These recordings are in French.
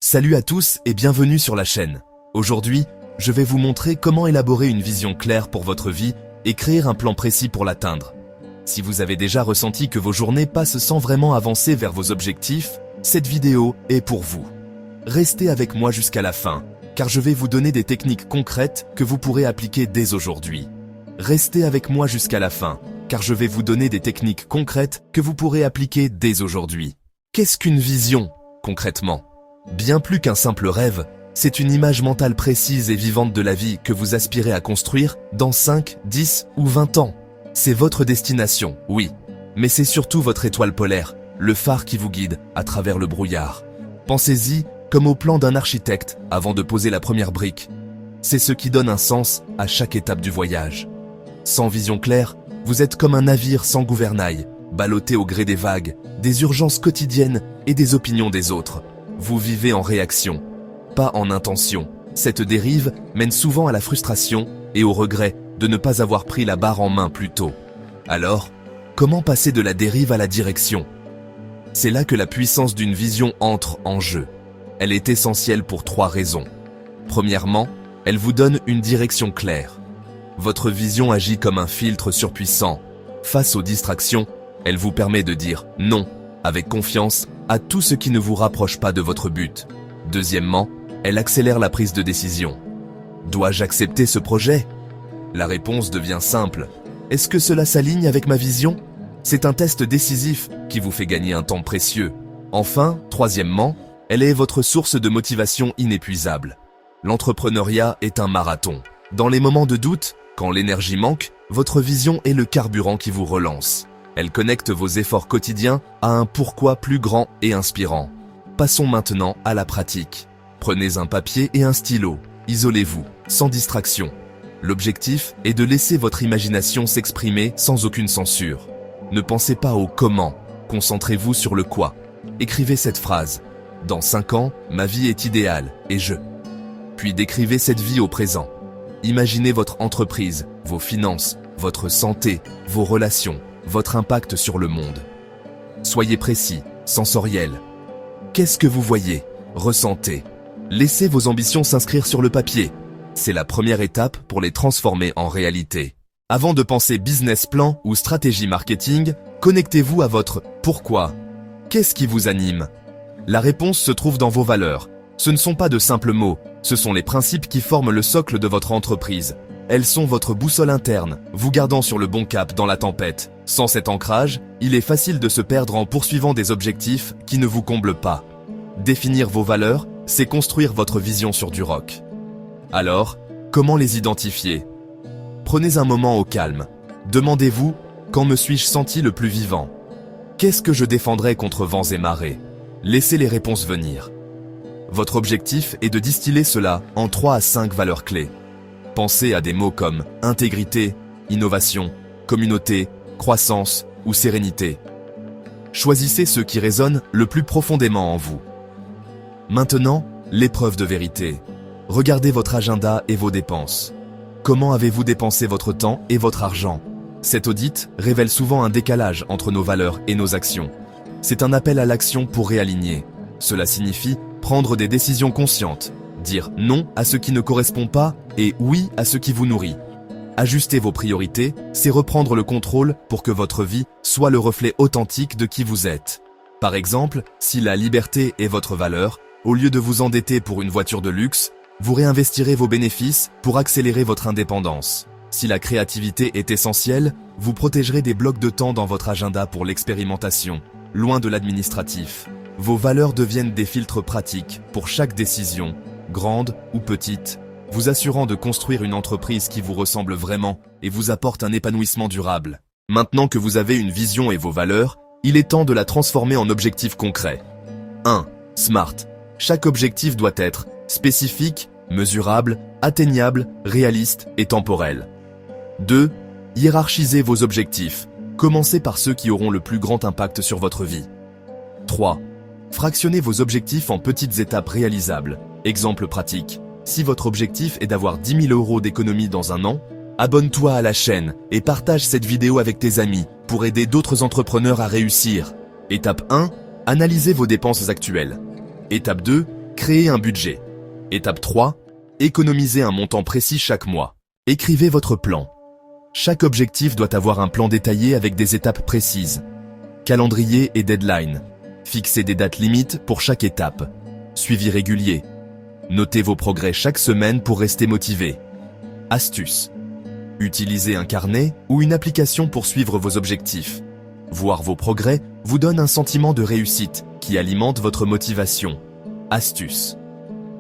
Salut à tous et bienvenue sur la chaîne. Aujourd'hui, je vais vous montrer comment élaborer une vision claire pour votre vie et créer un plan précis pour l'atteindre. Si vous avez déjà ressenti que vos journées passent sans vraiment avancer vers vos objectifs, cette vidéo est pour vous. Restez avec moi jusqu'à la fin, car je vais vous donner des techniques concrètes que vous pourrez appliquer dès aujourd'hui. Restez avec moi jusqu'à la fin, car je vais vous donner des techniques concrètes que vous pourrez appliquer dès aujourd'hui. Qu'est-ce qu'une vision, concrètement ? Bien plus qu'un simple rêve, c'est une image mentale précise et vivante de la vie que vous aspirez à construire dans 5, 10 ou 20 ans. C'est votre destination, oui, mais c'est surtout votre étoile polaire, le phare qui vous guide à travers le brouillard. Pensez-y comme au plan d'un architecte avant de poser la première brique. C'est ce qui donne un sens à chaque étape du voyage. Sans vision claire, vous êtes comme un navire sans gouvernail, ballotté au gré des vagues, des urgences quotidiennes et des opinions des autres. Vous vivez en réaction, pas en intention. Cette dérive mène souvent à la frustration et au regret de ne pas avoir pris la barre en main plus tôt. Alors, comment passer de la dérive à la direction ? C'est là que la puissance d'une vision entre en jeu. Elle est essentielle pour 3 raisons. Premièrement, elle vous donne une direction claire. Votre vision agit comme un filtre surpuissant. Face aux distractions, elle vous permet de dire non avec confiance à tout ce qui ne vous rapproche pas de votre but. Deuxièmement, elle accélère la prise de décision. Dois-je accepter ce projet ? La réponse devient simple. Est-ce que cela s'aligne avec ma vision ? C'est un test décisif qui vous fait gagner un temps précieux. Enfin, troisièmement, elle est votre source de motivation inépuisable. L'entrepreneuriat est un marathon. Dans les moments de doute, quand l'énergie manque, votre vision est le carburant qui vous relance. Elle connecte vos efforts quotidiens à un pourquoi plus grand et inspirant. Passons maintenant à la pratique. Prenez un papier et un stylo. Isolez-vous, sans distraction. L'objectif est de laisser votre imagination s'exprimer sans aucune censure. Ne pensez pas au comment, concentrez-vous sur le quoi. Écrivez cette phrase. Dans 5 ans, ma vie est idéale, et je. Puis décrivez cette vie au présent. Imaginez votre entreprise, vos finances, votre santé, vos relations, votre impact sur le monde. Soyez précis, sensoriel. Qu'est-ce que vous voyez, ressentez ? Laissez vos ambitions s'inscrire sur le papier. C'est la première étape pour les transformer en réalité. Avant de penser business plan ou stratégie marketing, connectez-vous à votre pourquoi. Qu'est-ce qui vous anime ? La réponse se trouve dans vos valeurs. Ce ne sont pas de simples mots, ce sont les principes qui forment le socle de votre entreprise. Elles sont votre boussole interne, vous gardant sur le bon cap dans la tempête. Sans cet ancrage, il est facile de se perdre en poursuivant des objectifs qui ne vous comblent pas. Définir vos valeurs, c'est construire votre vision sur du roc. Alors, comment les identifier ? Prenez un moment au calme. Demandez-vous, quand me suis-je senti le plus vivant ? Qu'est-ce que je défendrai contre vents et marées ? Laissez les réponses venir. Votre objectif est de distiller cela en 3 à 5 valeurs clés. Pensez à des mots comme intégrité, innovation, communauté, croissance ou sérénité. Choisissez ceux qui résonnent le plus profondément en vous. Maintenant, l'épreuve de vérité. Regardez votre agenda et vos dépenses. Comment avez-vous dépensé votre temps et votre argent ? Cet audit révèle souvent un décalage entre nos valeurs et nos actions. C'est un appel à l'action pour réaligner. Cela signifie prendre des décisions conscientes, dire non à ce qui ne correspond pas et oui à ce qui vous nourrit. Ajuster vos priorités, c'est reprendre le contrôle pour que votre vie soit le reflet authentique de qui vous êtes. Par exemple, si la liberté est votre valeur, au lieu de vous endetter pour une voiture de luxe, vous réinvestirez vos bénéfices pour accélérer votre indépendance. Si la créativité est essentielle, vous protégerez des blocs de temps dans votre agenda pour l'expérimentation, loin de l'administratif. Vos valeurs deviennent des filtres pratiques pour chaque décision, grande ou petite, vous assurant de construire une entreprise qui vous ressemble vraiment et vous apporte un épanouissement durable. Maintenant que vous avez une vision et vos valeurs, il est temps de la transformer en objectifs concrets. 1. SMART. Chaque objectif doit être spécifique, mesurable, atteignable, réaliste et temporel. 2. Hiérarchisez vos objectifs. Commencez par ceux qui auront le plus grand impact sur votre vie. 3. Fractionnez vos objectifs en petites étapes réalisables. Exemple pratique. Si votre objectif est d'avoir 10 000 € d'économie dans un an, abonne-toi à la chaîne et partage cette vidéo avec tes amis pour aider d'autres entrepreneurs à réussir. Étape 1. Analysez vos dépenses actuelles. Étape 2. Créez un budget. Étape 3. Économisez un montant précis chaque mois. Écrivez votre plan. Chaque objectif doit avoir un plan détaillé avec des étapes précises. Calendrier et deadline. Fixez des dates limites pour chaque étape. Suivi régulier. Notez vos progrès chaque semaine pour rester motivé. Astuce. Utilisez un carnet ou une application pour suivre vos objectifs. Voir vos progrès vous donne un sentiment de réussite qui alimente votre motivation. Astuce.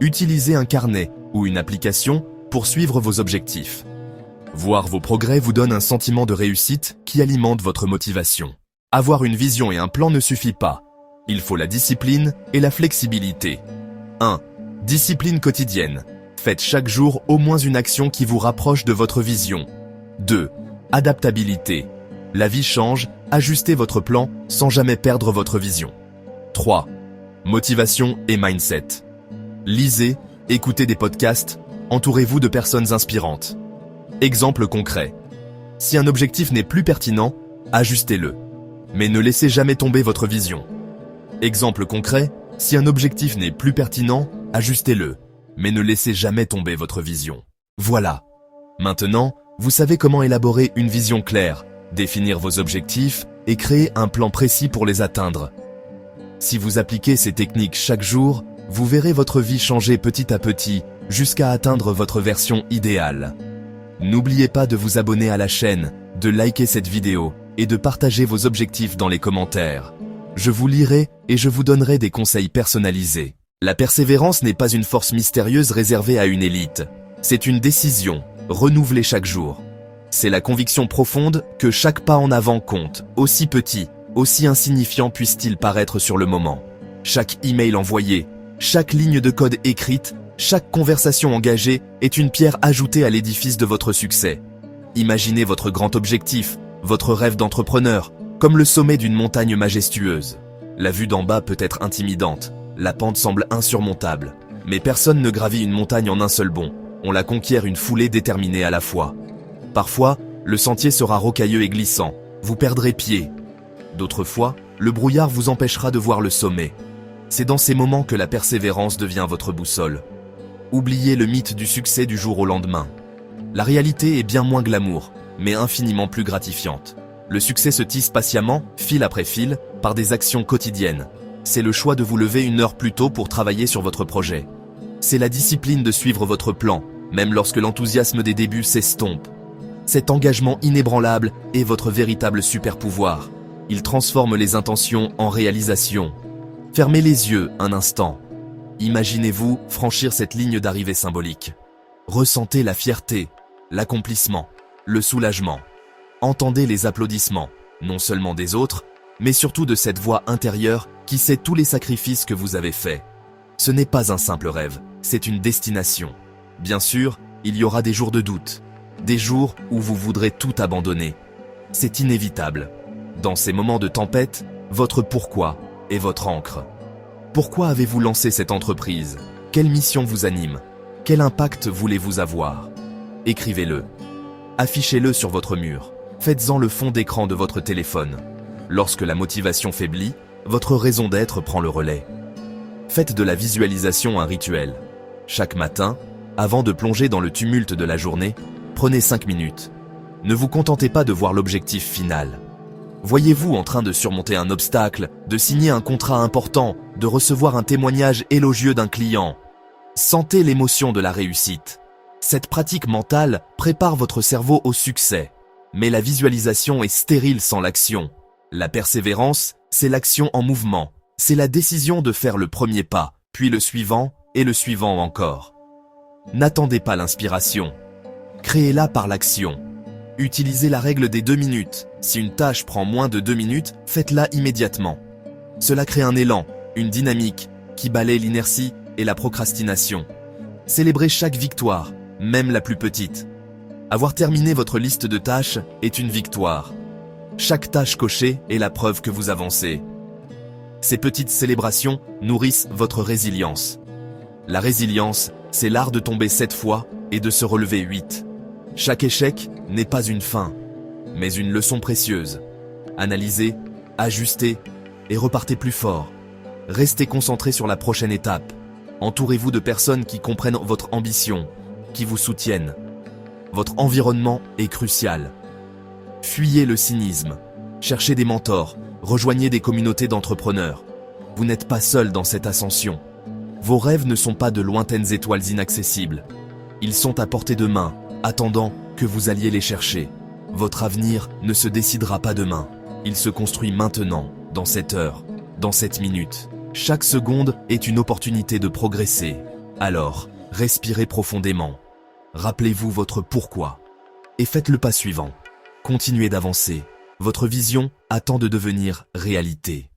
Utilisez un carnet ou une application pour suivre vos objectifs. Voir vos progrès vous donne un sentiment de réussite qui alimente votre motivation. Avoir une vision et un plan ne suffit pas. Il faut la discipline et la flexibilité. 1. Discipline quotidienne. Faites chaque jour au moins une action qui vous rapproche de votre vision. 2. Adaptabilité. La vie change, ajustez votre plan sans jamais perdre votre vision. 3. Motivation et mindset. Lisez, écoutez des podcasts, entourez-vous de personnes inspirantes. Exemple concret. Si un objectif n'est plus pertinent, ajustez-le. Mais ne laissez jamais tomber votre vision. Exemple concret. Si un objectif n'est plus pertinent, ajustez-le. Mais ne laissez jamais tomber votre vision. Voilà. Maintenant, vous savez comment élaborer une vision claire, définir vos objectifs et créer un plan précis pour les atteindre. Si vous appliquez ces techniques chaque jour, vous verrez votre vie changer petit à petit jusqu'à atteindre votre version idéale. N'oubliez pas de vous abonner à la chaîne, de liker cette vidéo et de partager vos objectifs dans les commentaires. Je vous lirai et je vous donnerai des conseils personnalisés. La persévérance n'est pas une force mystérieuse réservée à une élite. C'est une décision, renouvelée chaque jour. C'est la conviction profonde que chaque pas en avant compte, aussi petit, aussi insignifiant puisse-t-il paraître sur le moment. Chaque email envoyé, chaque ligne de code écrite, chaque conversation engagée est une pierre ajoutée à l'édifice de votre succès. Imaginez votre grand objectif, votre rêve d'entrepreneur, comme le sommet d'une montagne majestueuse. La vue d'en bas peut être intimidante, la pente semble insurmontable, mais personne ne gravit une montagne en un seul bond, on la conquiert une foulée déterminée à la fois. Parfois, le sentier sera rocailleux et glissant, vous perdrez pied. D'autres fois, le brouillard vous empêchera de voir le sommet. C'est dans ces moments que la persévérance devient votre boussole. Oubliez le mythe du succès du jour au lendemain. La réalité est bien moins glamour, mais infiniment plus gratifiante. Le succès se tisse patiemment, fil après fil, par des actions quotidiennes. C'est le choix de vous lever une heure plus tôt pour travailler sur votre projet. C'est la discipline de suivre votre plan, même lorsque l'enthousiasme des débuts s'estompe. Cet engagement inébranlable est votre véritable super-pouvoir. Il transforme les intentions en réalisation. Fermez les yeux un instant. Imaginez-vous franchir cette ligne d'arrivée symbolique. Ressentez la fierté, l'accomplissement, le soulagement. Entendez les applaudissements, non seulement des autres, mais surtout de cette voix intérieure qui sait tous les sacrifices que vous avez faits. Ce n'est pas un simple rêve, c'est une destination. Bien sûr, il y aura des jours de doute, des jours où vous voudrez tout abandonner. C'est inévitable. Dans ces moments de tempête, votre pourquoi est votre ancre. Pourquoi avez-vous lancé cette entreprise? Quelle mission vous anime? Quel impact voulez-vous avoir? Écrivez-le. Affichez-le sur votre mur. Faites-en le fond d'écran de votre téléphone. Lorsque la motivation faiblit, votre raison d'être prend le relais. Faites de la visualisation un rituel. Chaque matin, avant de plonger dans le tumulte de la journée, prenez 5 minutes. Ne vous contentez pas de voir l'objectif final. Voyez-vous en train de surmonter un obstacle, de signer un contrat important, de recevoir un témoignage élogieux d'un client. Sentez l'émotion de la réussite. Cette pratique mentale prépare votre cerveau au succès. Mais la visualisation est stérile sans l'action. La persévérance, c'est l'action en mouvement. C'est la décision de faire le premier pas, puis le suivant, et le suivant encore. N'attendez pas l'inspiration. Créez-la par l'action. Utilisez la règle des 2 minutes. Si une tâche prend moins de 2 minutes, faites-la immédiatement. Cela crée un élan, une dynamique, qui balaie l'inertie et la procrastination. Célébrez chaque victoire, même la plus petite. Avoir terminé votre liste de tâches est une victoire. Chaque tâche cochée est la preuve que vous avancez. Ces petites célébrations nourrissent votre résilience. La résilience, c'est l'art de tomber 7 fois et de se relever 8. Chaque échec n'est pas une fin, mais une leçon précieuse. Analysez, ajustez et repartez plus fort. Restez concentré sur la prochaine étape. Entourez-vous de personnes qui comprennent votre ambition, qui vous soutiennent. Votre environnement est crucial. Fuyez le cynisme. Cherchez des mentors, rejoignez des communautés d'entrepreneurs. Vous n'êtes pas seul dans cette ascension. Vos rêves ne sont pas de lointaines étoiles inaccessibles. Ils sont à portée de main, attendant que vous alliez les chercher. Votre avenir ne se décidera pas demain. Il se construit maintenant, dans cette heure, dans cette minute. Chaque seconde est une opportunité de progresser. Alors, respirez profondément. Rappelez-vous votre pourquoi. Et faites le pas suivant. Continuez d'avancer. Votre vision attend de devenir réalité.